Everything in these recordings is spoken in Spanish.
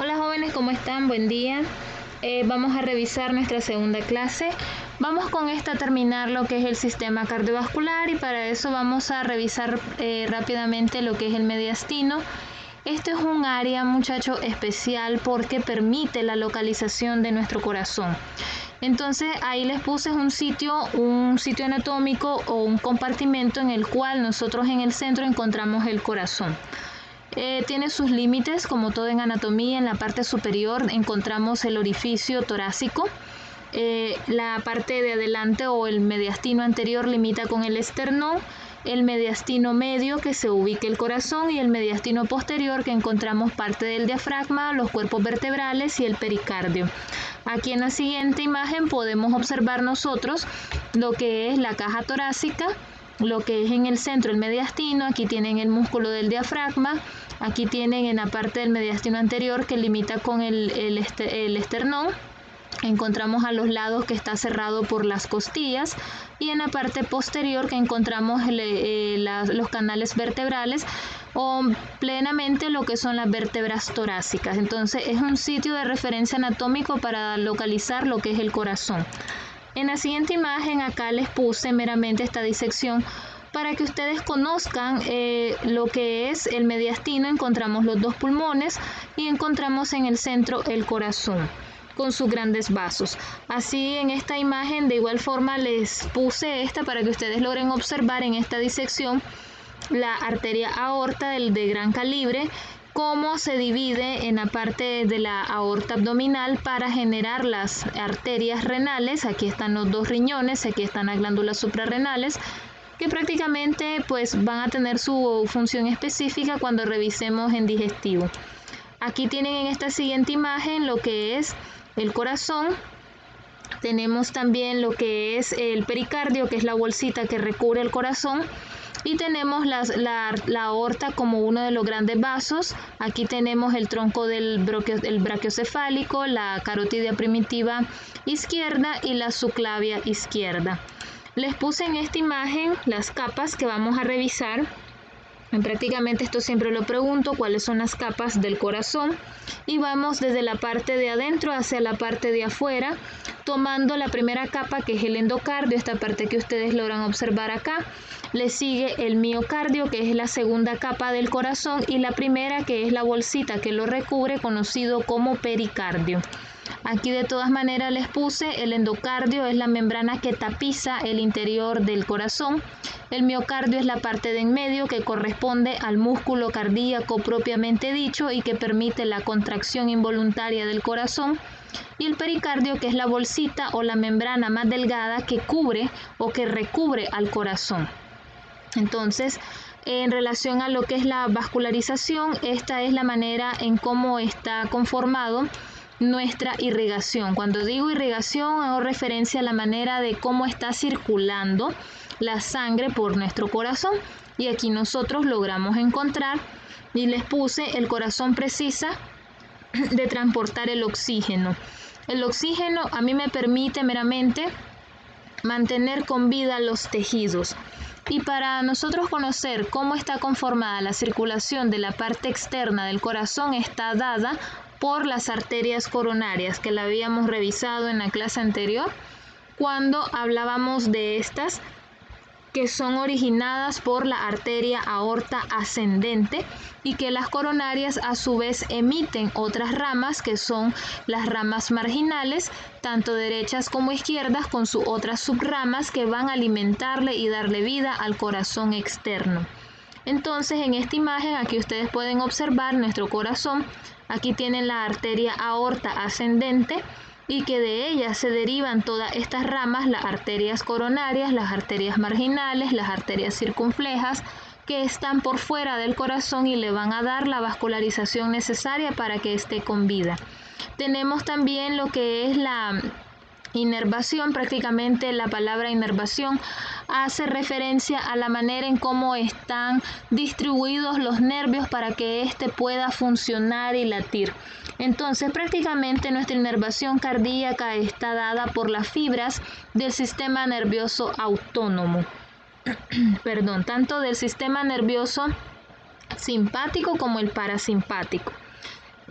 Hola jóvenes, ¿cómo están? Buen día. Vamos a revisar nuestra segunda clase. Vamos con esta a terminar lo que es el sistema cardiovascular y para eso vamos a revisar rápidamente lo que es el mediastino. Este es un área, muchachos, especial porque permite la localización de nuestro corazón. Entonces ahí les puse un sitio anatómico o un compartimento en el cual nosotros en el centro encontramos el corazón. Tiene sus límites, como todo en anatomía. En la parte superior encontramos el orificio torácico. La parte de adelante o el mediastino anterior limita con el esternón, el mediastino medio que se ubica el corazón y el mediastino posterior que encontramos parte del diafragma, los cuerpos vertebrales y el pericardio. Aquí en la siguiente imagen podemos observar nosotros lo que es la caja torácica, lo que es en el centro el mediastino. Aquí tienen el músculo del diafragma, aquí tienen en la parte del mediastino anterior que limita con el esternón. Encontramos a los lados que está cerrado por las costillas y en la parte posterior que encontramos los canales vertebrales o plenamente lo que son las vértebras torácicas. Entonces es un sitio de referencia anatómico para localizar lo que es el corazón. En la siguiente imagen acá les puse meramente esta disección para que ustedes conozcan lo que es el mediastino. Encontramos los dos pulmones y encontramos en el centro el corazón con sus grandes vasos. Así en esta imagen de igual forma les puse esta para que ustedes logren observar en esta disección la arteria aorta de gran calibre, cómo se divide en la parte de la aorta abdominal para generar las arterias renales. Aquí están los dos riñones, aquí están las glándulas suprarrenales, que prácticamente pues van a tener su función específica cuando revisemos en digestivo. Aquí tienen en esta siguiente imagen lo que es el corazón. Tenemos también lo que es el pericardio, que es la bolsita que recubre el corazón. Y tenemos la aorta como uno de los grandes vasos. Aquí tenemos el tronco del brachiocefálico, la carótida primitiva izquierda y la subclavia izquierda. Les puse en esta imagen las capas que vamos a revisar. Prácticamente esto siempre lo pregunto, cuáles son las capas del corazón, y vamos desde la parte de adentro hacia la parte de afuera, tomando la primera capa que es el endocardio, esta parte que ustedes logran observar acá. Le sigue el miocardio, que es la segunda capa del corazón, y la primera que es la bolsita que lo recubre, conocido como pericardio. Aquí de todas maneras les puse el endocardio, es la membrana que tapiza el interior del corazón. El miocardio es la parte de en medio que corresponde al músculo cardíaco propiamente dicho y que permite la contracción involuntaria del corazón. Y el pericardio, que es la bolsita o la membrana más delgada que cubre o que recubre al corazón. Entonces, en relación a lo que es la vascularización, esta es la manera en cómo está conformado nuestra irrigación. Cuando digo irrigación, hago referencia a la manera de cómo está circulando la sangre por nuestro corazón. Y aquí nosotros logramos encontrar, y les puse, el corazón precisa de transportar el oxígeno. El oxígeno a mí me permite meramente mantener con vida los tejidos. Y para nosotros conocer cómo está conformada la circulación de la parte externa del corazón, está dada por las arterias coronarias, que la habíamos revisado en la clase anterior, cuando hablábamos de estas, que son originadas por la arteria aorta ascendente y que las coronarias a su vez emiten otras ramas que son las ramas marginales, tanto derechas como izquierdas, con sus otras subramas que van a alimentarle y darle vida al corazón externo. Entonces en esta imagen aquí ustedes pueden observar nuestro corazón. Aquí tienen la arteria aorta ascendente y que de ella se derivan todas estas ramas, las arterias coronarias, las arterias marginales, las arterias circunflejas, que están por fuera del corazón y le van a dar la vascularización necesaria para que esté con vida. Tenemos también lo que es la inervación. Prácticamente la palabra inervación hace referencia a la manera en cómo están distribuidos los nervios para que éste pueda funcionar y latir. Entonces prácticamente nuestra inervación cardíaca está dada por las fibras del sistema nervioso autónomo. Tanto del sistema nervioso simpático como el parasimpático.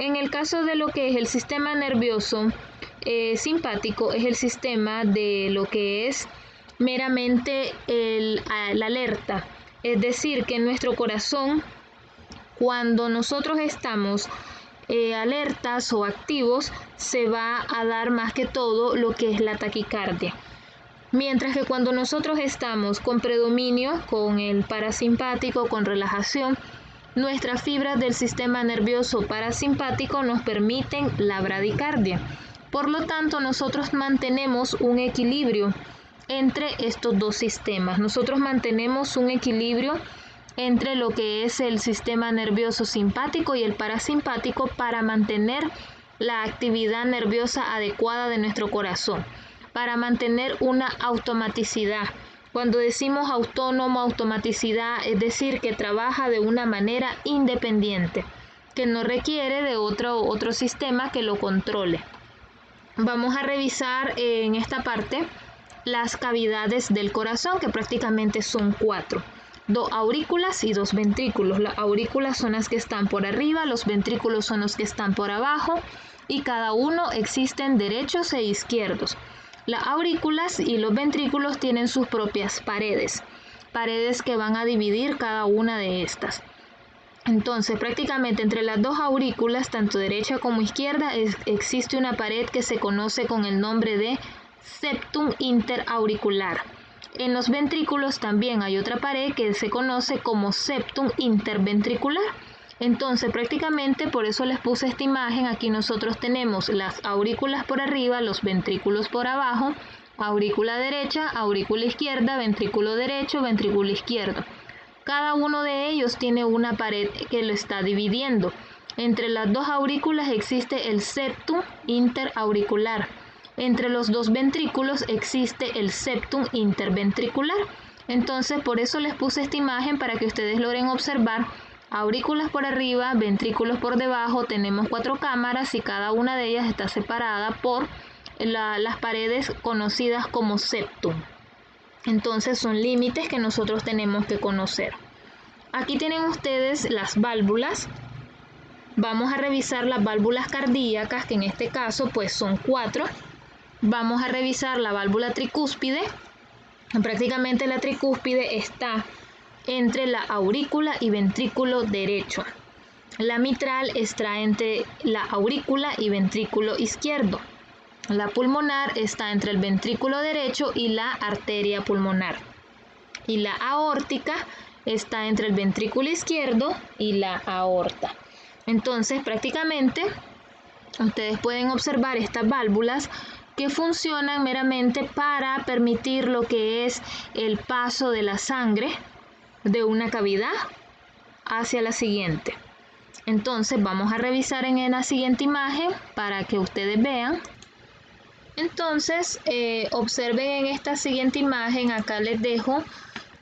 En el caso de lo que es el sistema nervioso simpático, es el sistema de lo que es meramente la alerta. Es decir, que nuestro corazón, cuando nosotros estamos alertas o activos, se va a dar más que todo lo que es la taquicardia. Mientras que cuando nosotros estamos con predominio, con el parasimpático, con relajación, nuestras fibras del sistema nervioso parasimpático nos permiten la bradicardia. Por lo tanto, nosotros mantenemos un equilibrio entre estos dos sistemas. Nosotros mantenemos un equilibrio entre lo que es el sistema nervioso simpático y el parasimpático para mantener la actividad nerviosa adecuada de nuestro corazón, para mantener una automaticidad. Cuando decimos autónomo, automaticidad, es decir, que trabaja de una manera independiente, que no requiere de otro sistema que lo controle. Vamos a revisar en esta parte las cavidades del corazón, que prácticamente son 4. 2 aurículas y 2 ventrículos. Las aurículas son las que están por arriba, los ventrículos son los que están por abajo, y cada uno existen derechos e izquierdos. Las aurículas y los ventrículos tienen sus propias paredes que van a dividir cada una de estas. Entonces, prácticamente entre las 2 aurículas, tanto derecha como izquierda, existe una pared que se conoce con el nombre de septum interauricular. En los ventrículos también hay otra pared que se conoce como septum interventricular. Entonces, prácticamente por eso les puse esta imagen. Aquí nosotros tenemos las aurículas por arriba, los ventrículos por abajo, aurícula derecha, aurícula izquierda, ventrículo derecho, ventrículo izquierdo. Cada uno de ellos tiene una pared que lo está dividiendo. Entre las 2 aurículas existe el septum interauricular. Entre los 2 ventrículos existe el septum interventricular. Entonces, por eso les puse esta imagen para que ustedes logren observar aurículas por arriba, ventrículos por debajo. Tenemos 4 cámaras y cada una de ellas está separada por las paredes conocidas como septum. Entonces son límites que nosotros tenemos que conocer. Aquí tienen ustedes las válvulas. Vamos a revisar las válvulas cardíacas, que en este caso pues son 4. Vamos a revisar la válvula tricúspide. Prácticamente la tricúspide está entre la aurícula y ventrículo derecho. La mitral está entre la aurícula y ventrículo izquierdo. La pulmonar está entre el ventrículo derecho y la arteria pulmonar. Y la aórtica está entre el ventrículo izquierdo y la aorta. Entonces, prácticamente, ustedes pueden observar estas válvulas que funcionan meramente para permitir lo que es el paso de la sangre de una cavidad hacia la siguiente. Entonces, vamos a revisar en la siguiente imagen para que ustedes vean. Entonces, observen en esta siguiente imagen. Acá les dejo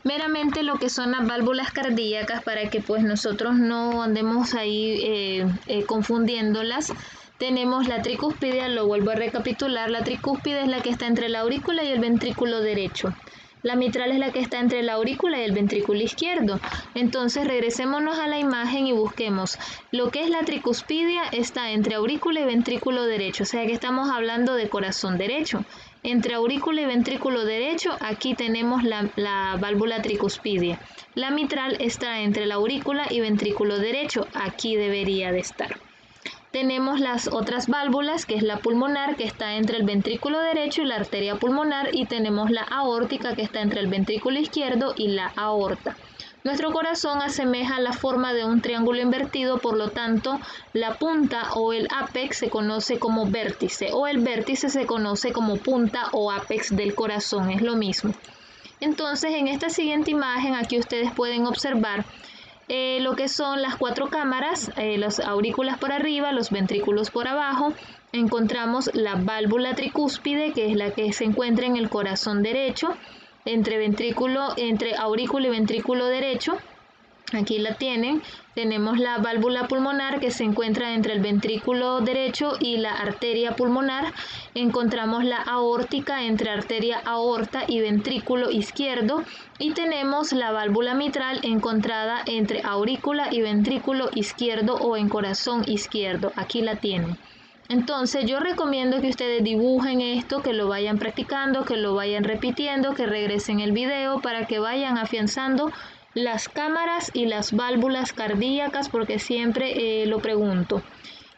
meramente lo que son las válvulas cardíacas para que pues nosotros no andemos ahí confundiéndolas. Tenemos la tricúspide, lo vuelvo a recapitular. La tricúspide es la que está entre la aurícula y el ventrículo derecho. La mitral es la que está entre la aurícula y el ventrículo izquierdo. Entonces regresémonos a la imagen y busquemos. Lo que es la tricuspidia está entre aurícula y ventrículo derecho, o sea que estamos hablando de corazón derecho. Entre aurícula y ventrículo derecho, aquí tenemos la válvula tricuspidia. La mitral está entre la aurícula y ventrículo derecho, aquí debería de estar. Tenemos las otras válvulas, que es la pulmonar, que está entre el ventrículo derecho y la arteria pulmonar, y tenemos la aórtica, que está entre el ventrículo izquierdo y la aorta. Nuestro corazón asemeja la forma de un triángulo invertido, por lo tanto, la punta o el ápex se conoce como vértice, o el vértice se conoce como punta o ápex del corazón, es lo mismo. Entonces, en esta siguiente imagen, aquí ustedes pueden observar lo que son las 4 cámaras, las aurículas por arriba, los ventrículos por abajo. Encontramos la válvula tricúspide, que es la que se encuentra en el corazón derecho, entre aurícula y ventrículo derecho. Aquí la tienen. Tenemos la válvula pulmonar que se encuentra entre el ventrículo derecho y la arteria pulmonar. Encontramos la aórtica entre arteria aorta y ventrículo izquierdo. Y tenemos la válvula mitral encontrada entre aurícula y ventrículo izquierdo o en corazón izquierdo. Aquí la tienen. Entonces yo recomiendo que ustedes dibujen esto, que lo vayan practicando, que lo vayan repitiendo, que regresen el video para que vayan afianzando las cámaras y las válvulas cardíacas, porque siempre lo pregunto.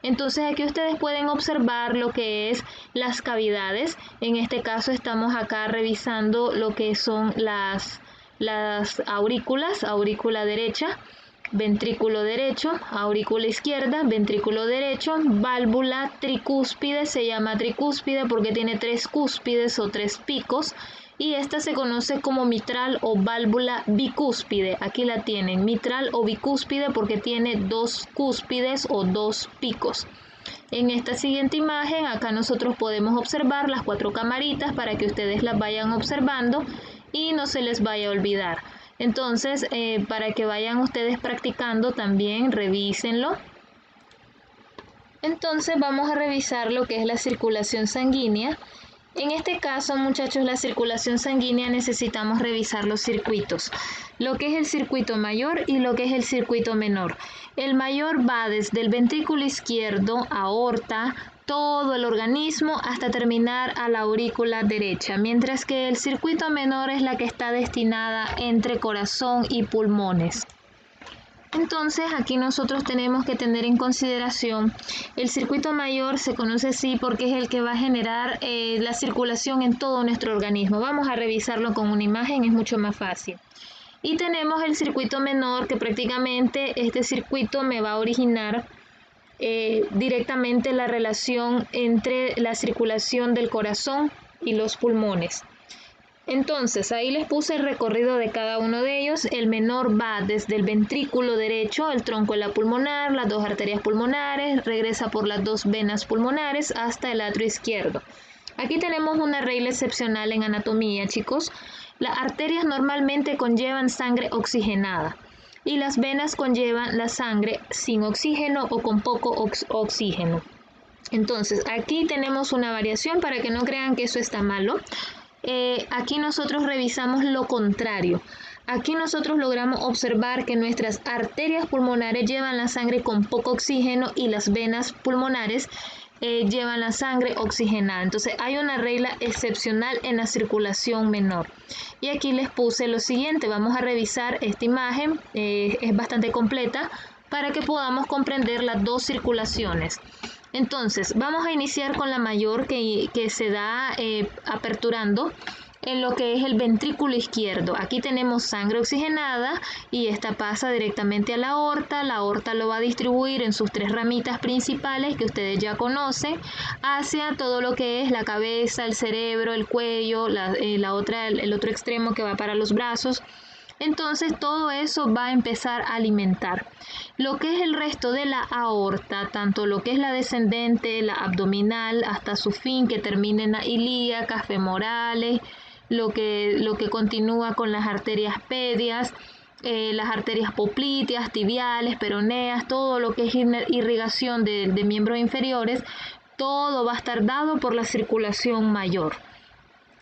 Entonces aquí ustedes pueden observar lo que es las cavidades. En este caso estamos acá revisando lo que son las aurículas, aurícula derecha, ventrículo derecho, aurícula izquierda, ventrículo derecho, válvula tricúspide, se llama tricúspide porque tiene 3 cúspides o 3 picos, y esta se conoce como mitral o válvula bicúspide. Aquí la tienen, mitral o bicúspide porque tiene 2 cúspides o 2 picos. En esta siguiente imagen, acá nosotros podemos observar las 4 camaritas para que ustedes las vayan observando y no se les vaya a olvidar. Entonces, para que vayan ustedes practicando también, revísenlo. Entonces vamos a revisar lo que es la circulación sanguínea. En este caso, muchachos, la circulación sanguínea necesitamos revisar los circuitos, lo que es el circuito mayor y lo que es el circuito menor. El mayor va desde el ventrículo izquierdo, aorta, todo el organismo hasta terminar a la aurícula derecha, mientras que el circuito menor es la que está destinada entre corazón y pulmones. Entonces aquí nosotros tenemos que tener en consideración el circuito mayor, se conoce así porque es el que va a generar la circulación en todo nuestro organismo. Vamos a revisarlo con una imagen, es mucho más fácil. Y tenemos el circuito menor, que prácticamente este circuito me va a originar directamente la relación entre la circulación del corazón y los pulmones. Entonces, ahí les puse el recorrido de cada uno de ellos. El menor va desde el ventrículo derecho, el tronco de la pulmonar, las 2 arterias pulmonares, regresa por las 2 venas pulmonares hasta el atrio izquierdo. Aquí tenemos una regla excepcional en anatomía, chicos. Las arterias normalmente conllevan sangre oxigenada y las venas conllevan la sangre sin oxígeno o con poco oxígeno. Entonces, aquí tenemos una variación para que no crean que eso está malo. Aquí nosotros revisamos lo contrario. Aquí nosotros logramos observar que nuestras arterias pulmonares llevan la sangre con poco oxígeno y las venas pulmonares llevan la sangre oxigenada. Entonces hay una regla excepcional en la circulación menor. Y aquí les puse lo siguiente. Vamos a revisar esta imagen, es bastante completa para que podamos comprender las 2 circulaciones. Entonces, vamos a iniciar con la mayor que se da aperturando en lo que es el ventrículo izquierdo. Aquí tenemos sangre oxigenada y esta pasa directamente a la aorta. La aorta lo va a distribuir en sus 3 ramitas principales que ustedes ya conocen, hacia todo lo que es la cabeza, el cerebro, el cuello, el otro extremo que va para los brazos. Entonces todo eso va a empezar a alimentar. Lo que es el resto de la aorta, tanto lo que es la descendente, la abdominal, hasta su fin que termina en la ilíacas, femorales, lo que continúa con las arterias pedias, las arterias popliteas, tibiales, peroneas, todo lo que es irrigación de miembros inferiores, todo va a estar dado por la circulación mayor.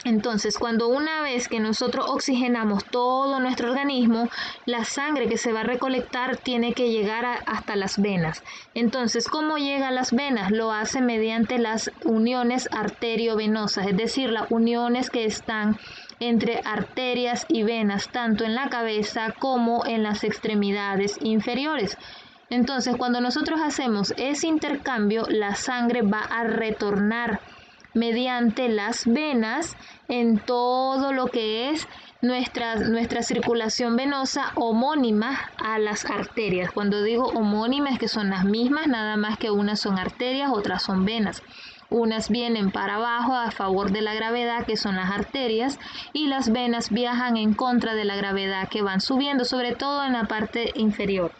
Entonces, cuando una vez que nosotros oxigenamos todo nuestro organismo, la sangre que se va a recolectar tiene que llegar hasta las venas. Entonces, ¿cómo llega a las venas? Lo hace mediante las uniones arteriovenosas, es decir, las uniones que están entre arterias y venas, tanto en la cabeza como en las extremidades inferiores. Entonces, cuando nosotros hacemos ese intercambio, la sangre va a retornar mediante las venas en todo lo que es nuestra circulación venosa homónima a las arterias. Cuando digo homónima es que son las mismas, nada más que unas son arterias, otras son venas. Unas vienen para abajo a favor de la gravedad, que son las arterias, y las venas viajan en contra de la gravedad, que van subiendo, sobre todo en la parte inferior.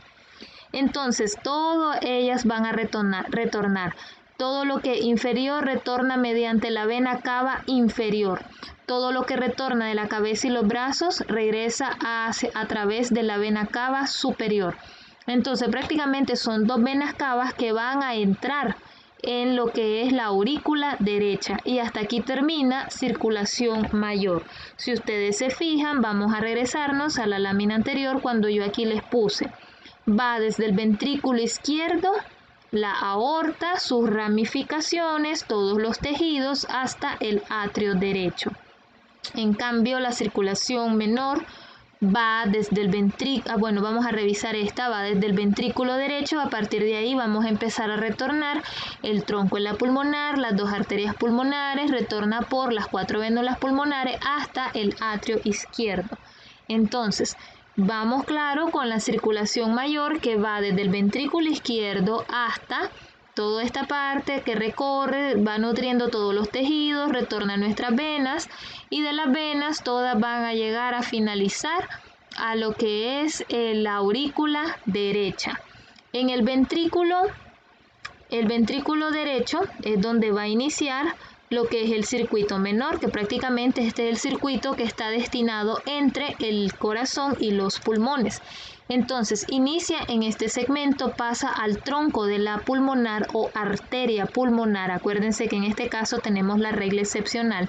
Entonces, todas ellas van a retornar. Todo lo que inferior retorna mediante la vena cava inferior. Todo lo que retorna de la cabeza y los brazos regresa a través de la vena cava superior. Entonces prácticamente son dos venas cavas que van a entrar en lo que es la aurícula derecha, y hasta aquí termina circulación mayor. Si ustedes se fijan, vamos a regresarnos a la lámina anterior cuando yo aquí les puse. Va desde el ventrículo izquierdo, la aorta, sus ramificaciones, todos los tejidos hasta el atrio derecho. En cambio, la circulación menor va desde el ventrículo, vamos a revisar esta, va desde el ventrículo derecho. A partir de ahí vamos a empezar a retornar el tronco en la pulmonar, las dos arterias pulmonares, retorna por las 4 vénulas pulmonares hasta el atrio izquierdo. Entonces, vamos claro con la circulación mayor, que va desde el ventrículo izquierdo hasta toda esta parte que recorre, va nutriendo todos los tejidos, retorna a nuestras venas, y de las venas todas van a llegar a finalizar a lo que es la aurícula derecha. En el ventrículo derecho es donde va a iniciar lo que es el circuito menor, que prácticamente este es el circuito que está destinado entre el corazón y los pulmones. Entonces inicia en este segmento, pasa al tronco de la pulmonar o arteria pulmonar. Acuérdense que en este caso tenemos la regla excepcional,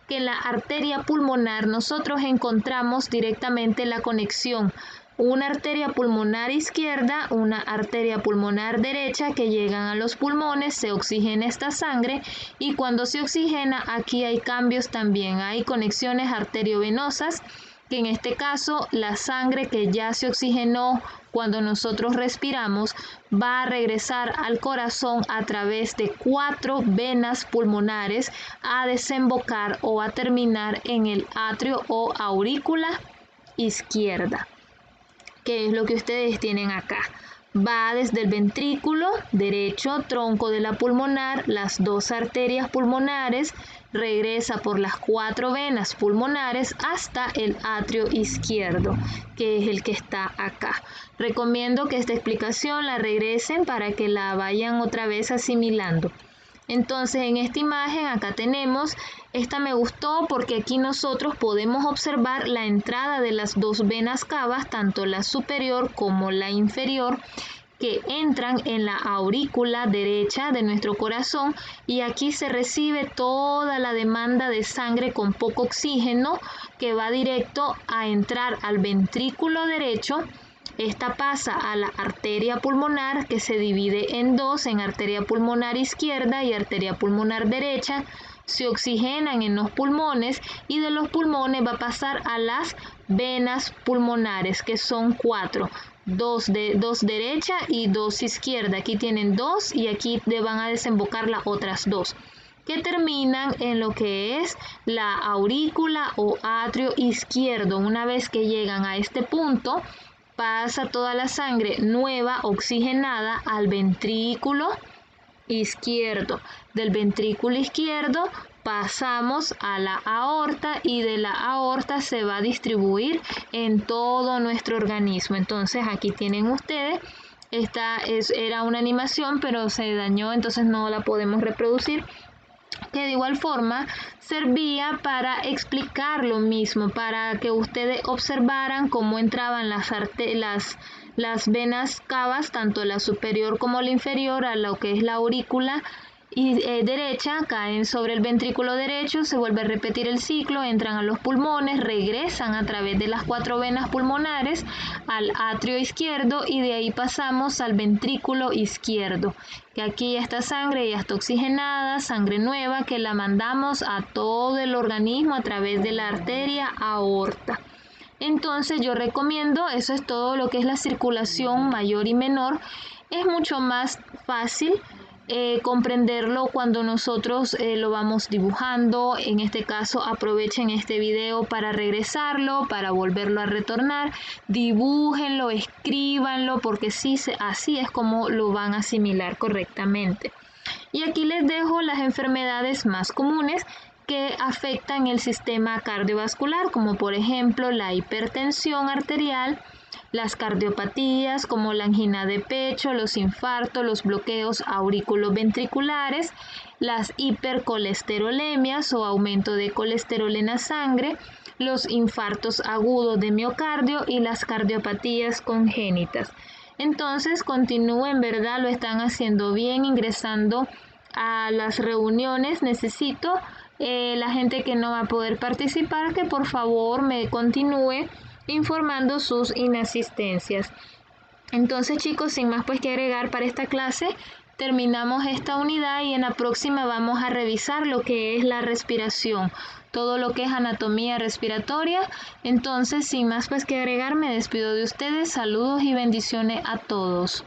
que en la arteria pulmonar nosotros encontramos directamente la conexión, una arteria pulmonar izquierda, una arteria pulmonar derecha que llegan a los pulmones, se oxigena esta sangre, y cuando se oxigena aquí hay cambios también, hay conexiones arteriovenosas, que en este caso la sangre que ya se oxigenó cuando nosotros respiramos va a regresar al corazón a través de 4 venas pulmonares a desembocar o a terminar en el atrio o aurícula izquierda, que es lo que ustedes tienen acá. Va desde el ventrículo derecho, tronco de la pulmonar, las 2 arterias pulmonares, regresa por las 4 venas pulmonares hasta el atrio izquierdo, que es el que está acá. Recomiendo que esta explicación la regresen para que la vayan otra vez asimilando. Entonces en esta imagen acá tenemos, esta me gustó porque aquí nosotros podemos observar la entrada de las 2 venas cavas, tanto la superior como la inferior, que entran en la aurícula derecha de nuestro corazón, y aquí se recibe toda la demanda de sangre con poco oxígeno que va directo a entrar al ventrículo derecho. Esta pasa a la arteria pulmonar, que se divide en 2, en arteria pulmonar izquierda y arteria pulmonar derecha. Se oxigenan en los pulmones, y de los pulmones va a pasar a las venas pulmonares, que son 4. 2 derecha y 2 izquierda. Aquí tienen 2 y aquí van a desembocar las otras 2, que terminan en lo que es la aurícula o atrio izquierdo. Una vez que llegan a este punto, pasa toda la sangre nueva oxigenada al ventrículo izquierdo. Del ventrículo izquierdo pasamos a la aorta, y de la aorta se va a distribuir en todo nuestro organismo. Entonces aquí tienen ustedes, esta era una animación pero se dañó, entonces no la podemos reproducir, que de igual forma servía para explicar lo mismo, para que ustedes observaran cómo entraban las venas cavas, tanto la superior como la inferior, a lo que es la aurícula derecha, caen sobre el ventrículo derecho, se vuelve a repetir el ciclo, entran a los pulmones, regresan a través de las 4 venas pulmonares al atrio izquierdo, y de ahí pasamos al ventrículo izquierdo, que aquí esta sangre ya está oxigenada, sangre nueva que la mandamos a todo el organismo a través de la arteria aorta. Entonces yo recomiendo, eso es todo lo que es la circulación mayor y menor. Es mucho más fácil comprenderlo cuando nosotros lo vamos dibujando. En este caso aprovechen este video para regresarlo, para volverlo a retornar, dibújenlo, escríbanlo, porque sí, así es como lo van a asimilar correctamente. Y aquí les dejo las enfermedades más comunes que afectan el sistema cardiovascular, como por ejemplo la hipertensión arterial, las cardiopatías como la angina de pecho, los infartos, los bloqueos auriculoventriculares, las hipercolesterolemias o aumento de colesterol en la sangre, los infartos agudos de miocardio y las cardiopatías congénitas. Entonces continúen, ¿verdad? Lo están haciendo bien ingresando a las reuniones. Necesito la gente que no va a poder participar que por favor me continúe informando sus inasistencias. Entonces, chicos, sin más pues que agregar para esta clase, terminamos esta unidad y en la próxima vamos a revisar lo que es la respiración, todo lo que es anatomía respiratoria. Entonces, sin más pues que agregar, me despido de ustedes. Saludos y bendiciones a todos.